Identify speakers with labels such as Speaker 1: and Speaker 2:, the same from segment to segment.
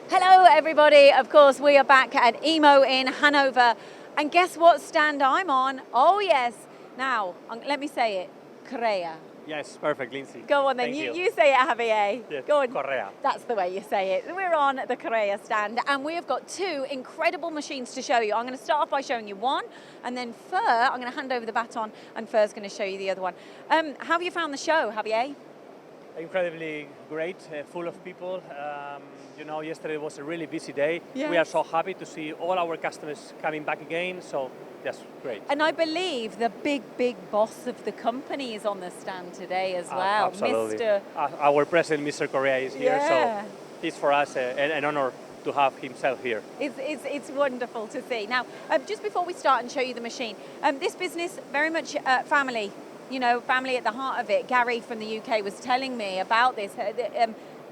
Speaker 1: Hello everybody, of course we are back at EMO in Hanover, and guess what stand I'm on? Oh yes, now let me say it, Correa.
Speaker 2: Yes, perfect, Lindsay.
Speaker 1: Go on then,
Speaker 2: Thank
Speaker 1: you say it, Javier.
Speaker 2: Yes,
Speaker 1: Go on.
Speaker 2: Correa.
Speaker 1: That's the way you say it. We're on the Correa stand and we have got two incredible machines to show you. I'm going to start off by showing you one, and then I'm going to hand over the baton and Fur's going to show you the other one. How have you found the show, Javier?
Speaker 2: Incredibly great, full of people. Yesterday was a really busy day.
Speaker 1: Yes.
Speaker 2: We are so happy to see all our customers coming back again, so yes, great.
Speaker 1: And I believe the big boss of the company is on the stand today as well.
Speaker 2: Absolutely.
Speaker 1: Mr.
Speaker 2: Our president, Mr. Correa, is here,
Speaker 1: Yeah.
Speaker 2: so it's for us an honor to have himself here.
Speaker 1: It's wonderful to see. Now, just before we start and show you the machine, this business very much family, family at the heart of it. Gary from the UK was telling me about this.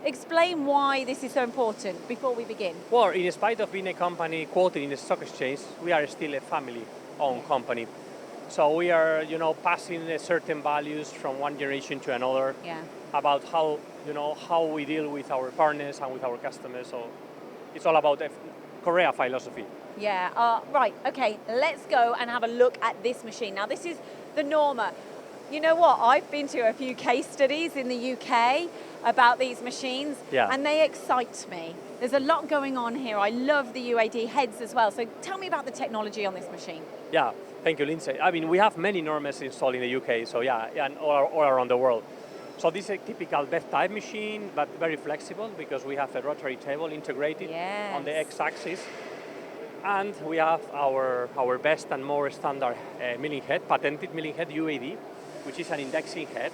Speaker 1: Explain why this is so important before we begin.
Speaker 2: Well, in spite of being a company quoted in the stock exchange, we are still a family-owned company. So we are, passing certain values from one generation to another about how we deal with our partners and with our customers. So it's all about Correa philosophy.
Speaker 1: Yeah, right, okay, let's go and have a look at this machine. Now this is the Norma. You know what, I've been to a few case studies in the UK about these machines, and they excite me. There's a lot going on here. I love the UAD heads as well. So tell me about the technology on this machine.
Speaker 2: Yeah, thank you, Lindsay. I mean, we have many Normas installed in the UK, so and all around the world. So this is a typical bed-type machine, but very flexible because we have a rotary table integrated on the X-axis. And we have our best and more standard milling head, patented milling head UAD, which is an indexing head.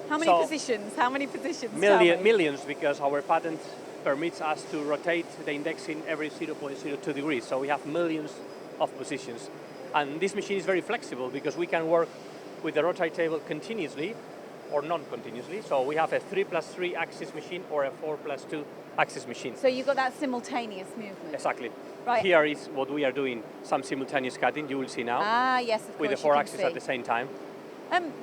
Speaker 1: How many positions? How many positions?
Speaker 2: Millions, because our patent permits us to rotate the indexing every 0.02 degrees. So we have millions of positions. And this machine is very flexible because we can work with the rotary table continuously or non-continuously. So we have a 3+3 axis machine or a 4+2 axis machine.
Speaker 1: So you've got that simultaneous movement.
Speaker 2: Exactly.
Speaker 1: Right.
Speaker 2: Here is what we are doing, some simultaneous cutting, you will see now.
Speaker 1: Ah, yes, of course.
Speaker 2: With the 4 axes at the same time.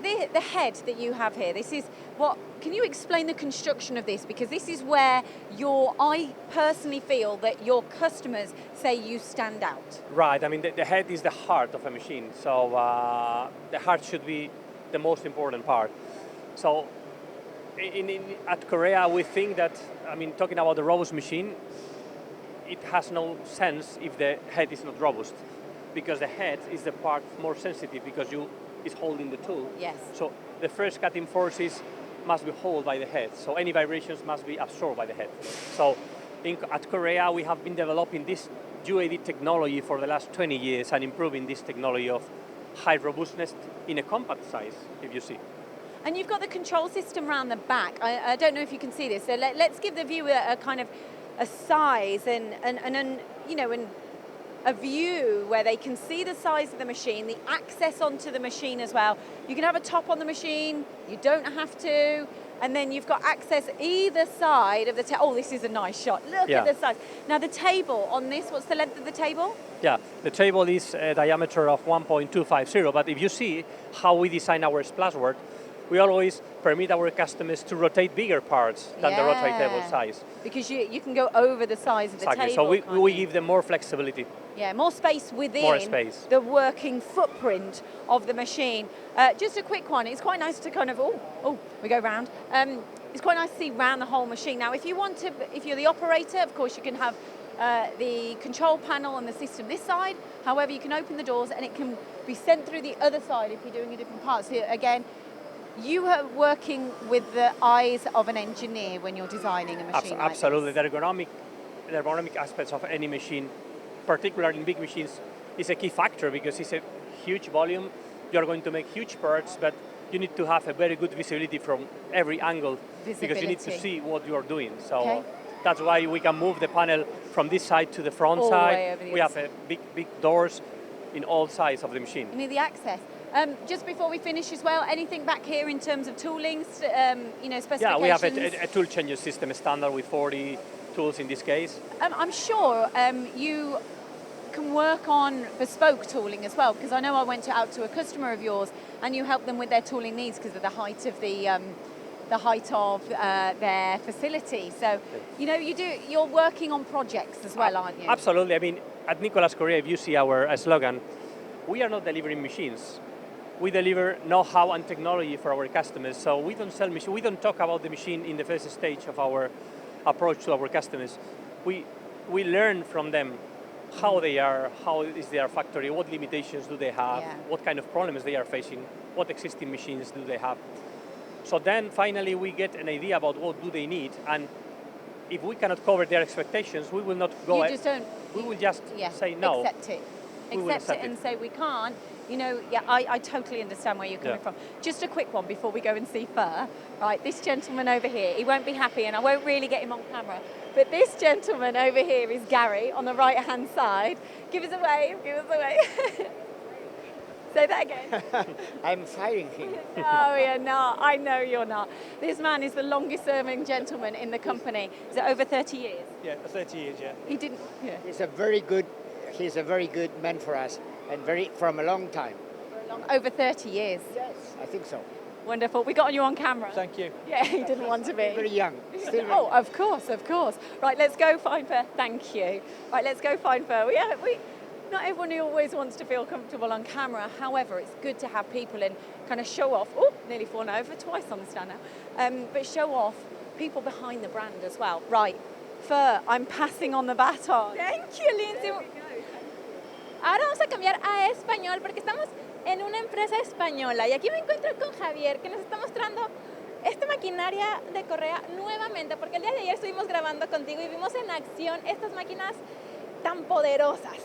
Speaker 1: The head that you have here, can you explain the construction of this? Because this is where I personally feel that your customers say you stand out.
Speaker 2: Right, I mean, the head is the heart of a machine. So the heart should be the most important part. So at Correa, we think that, talking about the robust machine, it has no sense if the head is not robust, because the head is the part more sensitive because is holding the tool.
Speaker 1: Yes.
Speaker 2: So the first cutting forces must be held by the head. So any vibrations must be absorbed by the head. So at Correa, we have been developing this UAD technology for the last 20 years and improving this technology of high robustness in a compact size, if you see.
Speaker 1: And you've got the control system around the back. I don't know if you can see this. So let's give the viewer a kind of a size and a view where they can see the size of the machine, the access onto the machine as well. You can have a top on the machine, you don't have to, and then you've got access either side of the table. Oh, this is a nice shot. Look at the size. Now the table on this, what's the length of the table?
Speaker 2: Yeah, the table is a diameter of 1.250, but if you see how we design our splashboard, we always permit our customers to rotate bigger parts than the rotary table size.
Speaker 1: Because you can go over the size of the table.
Speaker 2: So we give them more flexibility.
Speaker 1: Yeah, more space within the working footprint of the machine. Just a quick one, it's quite nice to kind of, we go round. It's quite nice to see round the whole machine. Now, if you're the operator, of course you can have the control panel and the system this side. However, you can open the doors and it can be sent through the other side if you're doing a different part. So again, you are working with the eyes of an engineer when you're designing a machine.
Speaker 2: Absolutely.
Speaker 1: Like
Speaker 2: this. The ergonomic aspects of any machine, particularly in big machines, is a key factor because it's a huge volume. You're going to make huge parts, but you need to have a very good visibility from every angle because you need to see what you are doing. So that's why we can move the panel from this side to the front side. We have a big doors in all sides of the machine.
Speaker 1: You need the access. Just before we finish as well, anything back here in terms of tooling, specifications?
Speaker 2: Yeah, we have a tool changer system standard with 40 tools in this case.
Speaker 1: I'm sure you can work on bespoke tooling as well, because I know I went out to a customer of yours and you helped them with their tooling needs because of the height of the the height of their facility. So, you know, you're working on projects as well, aren't you?
Speaker 2: Absolutely. I mean, at Nicolas Correa, if you see our slogan, we are not delivering machines. We deliver know-how and technology for our customers. So we don't sell machines. We don't talk about the machine in the first stage of our approach to our customers. We learn from them how they are, how is their factory, what limitations do they have, what kind of problems they are facing, what existing machines do they have. So then finally we get an idea about what do they need, and if we cannot cover their expectations, we will not go ahead. We will just say no.
Speaker 1: Accept it. Accept it and say we can't. You know, I totally understand where you're coming from. Just a quick one before we go and see Fur. Right, this gentleman over here, he won't be happy, and I won't really get him on camera, but this gentleman over here is Gary on the right-hand side. Give us a wave, give us a wave. Say that again.
Speaker 3: I'm fighting him.
Speaker 1: No, you're not. I know you're not. This man is the longest-serving gentleman in the company. Is it over 30 years?
Speaker 4: Yeah, 30 years, yeah.
Speaker 1: He didn't,
Speaker 3: He's a very good man for us, and from a long time.
Speaker 1: Over 30 years?
Speaker 3: Yes, I think so.
Speaker 1: Wonderful. We got you on camera.
Speaker 4: Thank you.
Speaker 1: Yeah, he didn't want to be.
Speaker 3: Very young. Still very
Speaker 1: young. Of course, of course. Right, let's go find Fur. Thank you. Right, let's go find Fur. Not everyone always wants to feel comfortable on camera. However, it's good to have people and kind of show off. Oh, nearly fallen over twice on the stand now. But show off people behind the brand as well. Right, Fur, I'm passing on the baton.
Speaker 5: Thank you, Lindsay. Ahora vamos a cambiar a español porque estamos en una empresa española y aquí me encuentro con Javier que nos está mostrando esta maquinaria de Correa nuevamente porque el día de ayer estuvimos grabando contigo y vimos en acción estas máquinas tan poderosas.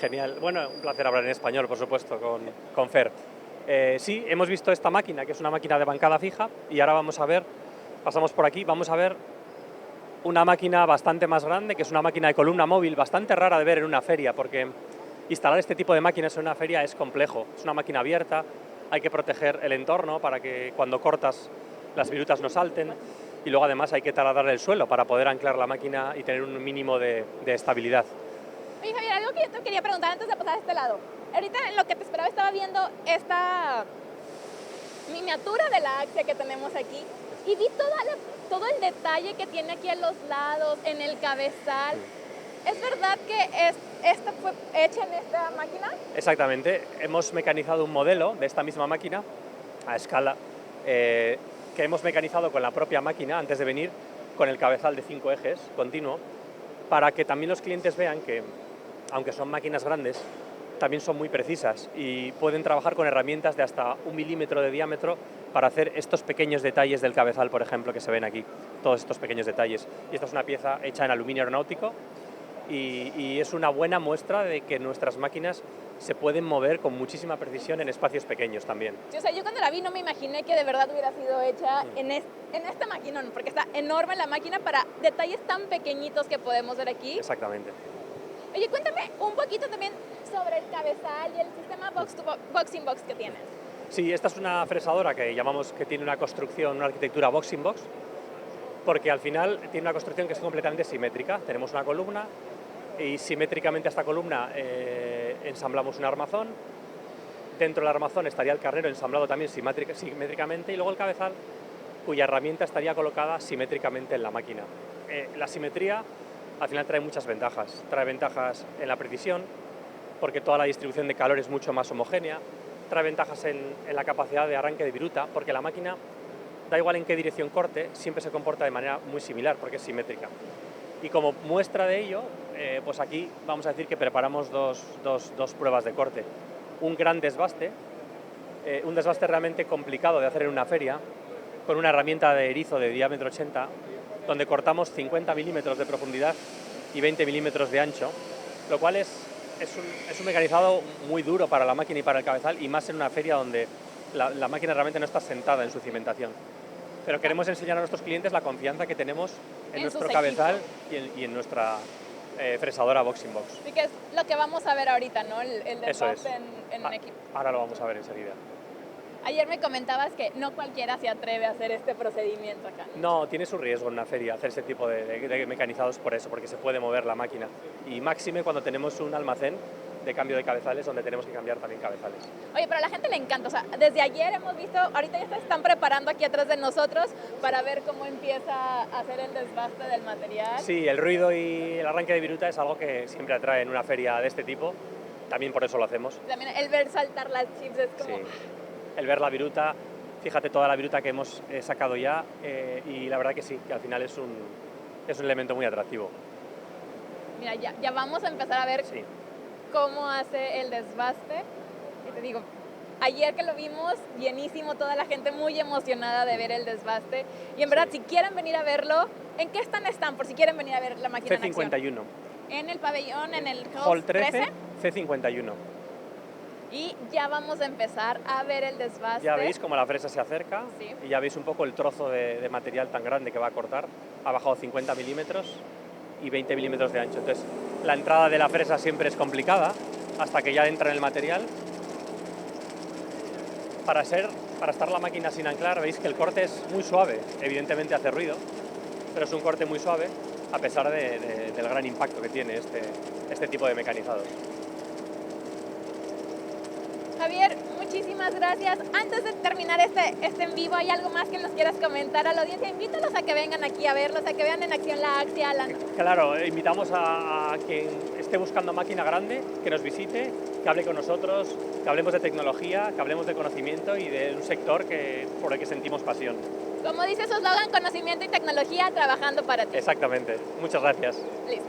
Speaker 2: Genial. Bueno, un placer hablar en español, por supuesto, con Fer. Sí, hemos visto esta máquina, que es una máquina de bancada fija, y ahora vamos a ver, pasamos por aquí, vamos a ver una máquina bastante más grande, que es una máquina de columna móvil, bastante rara de ver en una feria, porque instalar este tipo de máquinas en una feria es complejo. Es una máquina abierta, hay que proteger el entorno para que cuando cortas las virutas no salten, y luego además hay que taladrar el suelo para poder anclar la máquina y tener un mínimo de estabilidad.
Speaker 5: Oye, Javier, algo que yo te quería preguntar antes de pasar a este lado. Ahorita en lo que te esperaba estaba viendo esta miniatura de la Axia que tenemos aquí y vi todo el detalle que tiene aquí a los lados, en el cabezal. ¿Es verdad que esta fue hecha en esta máquina?
Speaker 2: Exactamente. Hemos mecanizado un modelo de esta misma máquina a escala que hemos mecanizado con la propia máquina antes de venir, con el cabezal de 5 ejes continuo, para que también los clientes vean que, aunque son máquinas grandes, también son muy precisas y pueden trabajar con herramientas de hasta 1 milímetro de diámetro para hacer estos pequeños detalles del cabezal, por ejemplo, que se ven aquí, todos estos pequeños detalles. Y esta es una pieza hecha en aluminio aeronáutico y es una buena muestra de que nuestras máquinas se pueden mover con muchísima precisión en espacios pequeños también.
Speaker 5: Sí, o sea, yo cuando la vi no me imaginé que de verdad hubiera sido hecha en este maquinón, porque está enorme la máquina para detalles tan pequeñitos que podemos ver aquí.
Speaker 2: Exactamente.
Speaker 5: Oye, cuéntame un poquito también sobre el cabezal y el sistema box-in-box que tienes.
Speaker 2: Sí, esta es una fresadora que llamamos que tiene una construcción, una arquitectura box-in-box, porque al final tiene una construcción que es completamente simétrica. Tenemos una columna y simétricamente a esta columna ensamblamos un armazón. Dentro del armazón estaría el carnero ensamblado también simétricamente y luego el cabezal, cuya herramienta estaría colocada simétricamente en la máquina. La simetría al final trae muchas ventajas. Trae ventajas en la precisión, porque toda la distribución de calor es mucho más homogénea. Trae ventajas en la capacidad de arranque de viruta, porque la máquina, da igual en qué dirección corte, siempre se comporta de manera muy similar, porque es simétrica. Y como muestra de ello, pues aquí vamos a decir que preparamos dos pruebas de corte. Un gran desbaste, un desbaste realmente complicado de hacer en una feria, con una herramienta de erizo de diámetro 80, donde cortamos 50 milímetros de profundidad y 20 milímetros de ancho, lo cual es un mecanizado muy duro para la máquina y para el cabezal, y más en una feria donde la máquina realmente no está sentada en su cimentación. Pero queremos enseñar a nuestros clientes la confianza que tenemos en nuestro cabezal y en nuestra fresadora box-in-box.
Speaker 5: Sí, que es lo que vamos a ver ahorita, ¿no? El desbaste en un equipo.
Speaker 2: Ahora lo vamos a ver enseguida.
Speaker 5: Ayer me comentabas que no cualquiera se atreve a hacer este procedimiento acá.
Speaker 2: No, tiene su riesgo en una feria hacer este tipo de mecanizados por eso, porque se puede mover la máquina. Y máxime cuando tenemos un almacén de cambio de cabezales donde tenemos que cambiar también cabezales.
Speaker 5: Oye, pero a la gente le encanta, o sea, desde ayer hemos visto, ahorita ya se están preparando aquí atrás de nosotros para ver cómo empieza a hacer el desbaste del material.
Speaker 2: Sí, el ruido y el arranque de viruta es algo que siempre atrae en una feria de este tipo, también por eso lo hacemos.
Speaker 5: También el ver saltar las chips es como...
Speaker 2: Sí. El ver la viruta, fíjate toda la viruta que hemos sacado ya y la verdad que sí, que al final es un elemento muy atractivo.
Speaker 5: Mira, ya vamos a empezar a ver cómo hace el desbaste. Y te digo, ayer que lo vimos, llenísimo, toda la gente muy emocionada de ver el desbaste. Y en verdad, si quieren venir a verlo, ¿en qué stand están? Por si quieren venir a ver la máquina en acción.
Speaker 2: C51.
Speaker 5: En el pabellón, en el
Speaker 2: Hall 13, C51.
Speaker 5: Y ya vamos a empezar a ver el desbaste.
Speaker 2: Ya veis cómo la fresa se acerca y ya veis un poco el trozo de material tan grande que va a cortar. Ha bajado 50 milímetros y 20 milímetros de ancho. Entonces, la entrada de la fresa siempre es complicada hasta que ya entra en el material. Para estar la máquina sin anclar, veis que el corte es muy suave. Evidentemente hace ruido, pero es un corte muy suave a pesar del gran impacto que tiene este tipo de mecanizados.
Speaker 5: Javier, muchísimas gracias. Antes de terminar este en vivo, ¿hay algo más que nos quieras comentar a la audiencia? Invítalos a que vengan aquí a verlos, a que vean en acción la Axia.
Speaker 2: Claro, invitamos a quien esté buscando máquina grande, que nos visite, que hable con nosotros, que hablemos de tecnología, que hablemos de conocimiento y de un sector por el que sentimos pasión.
Speaker 5: Como dice su eslogan, conocimiento y tecnología trabajando para ti.
Speaker 2: Exactamente. Muchas gracias.
Speaker 5: Listo.